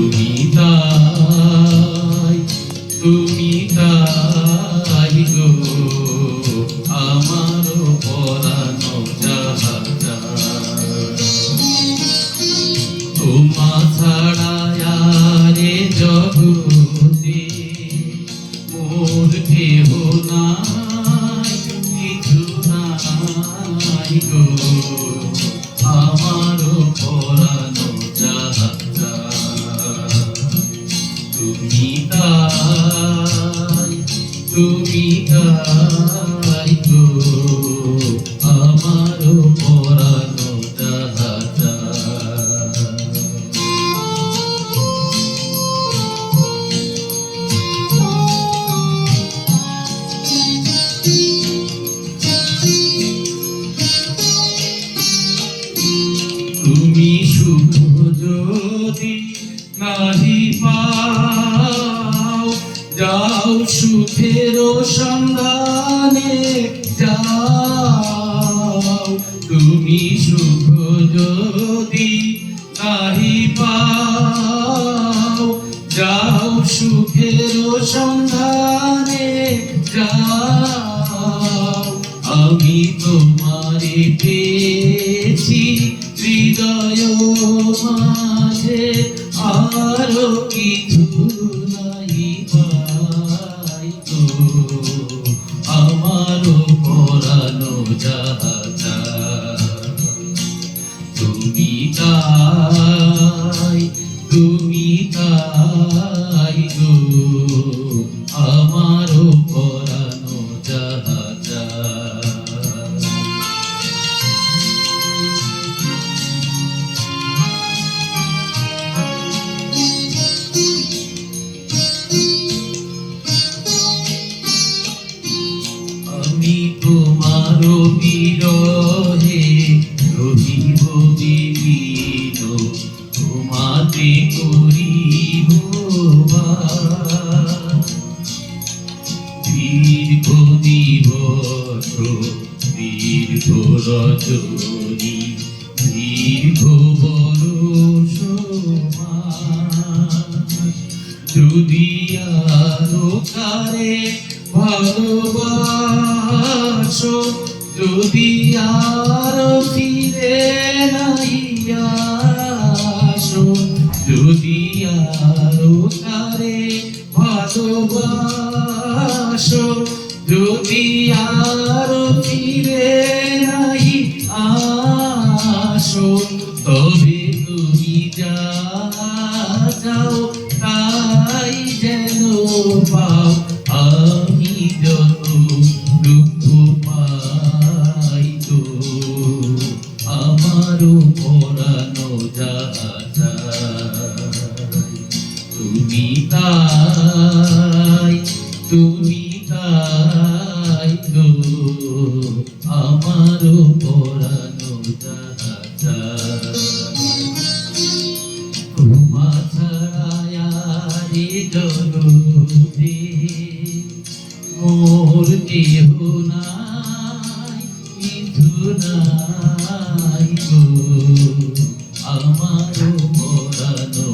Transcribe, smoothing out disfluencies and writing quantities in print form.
তুমি তাই, তুমি তাই গো আমার পরানো যাহা তোমা ছাড়া আরে জগতে মোর কেহ নাই, কিছু নাই গো আমার পরানো যাহা তুমি তাই, তুমি তাই গো আমার পরানো যাহা তুমি সুখ যদি নাহি পাও, যাও সুখের সন্ধানে যাও। তুমি সুখ যদি নাহি পাও, যাও সুখের সন্ধানে যাও। আমি তোমারে পেয়েছি হৃদয় মাঝে, আরো কিছু নাই পাই তো আমারও পরানো যাহা তুমি তাই, তুমি তাই গো আমারও পরানো যাহা আমি তোমার বিরহে রহিব বিলীন, তোমাতে করিব দীর্ঘ দিবস দীর্ঘ রজনী দীর্ঘ বরষ মাস, যদি আরো কারে ভালোবাসো, যদি আর ফিরে নাই আসো, যদি আরো কারে ভালোবাসো, যদি আর ফিরে নাই আসো, তবে তুমি যা যাও তাই যেন পাও। আমি যত দুঃখ পাই তো আমারও পরানো যাহা তুমি তাই, তুমি তাই গো আমারও পরানো যাহা তোমা ছাড়া রে জগতে মোর কেহ নাই, কিছু নাই গো আমার পরানো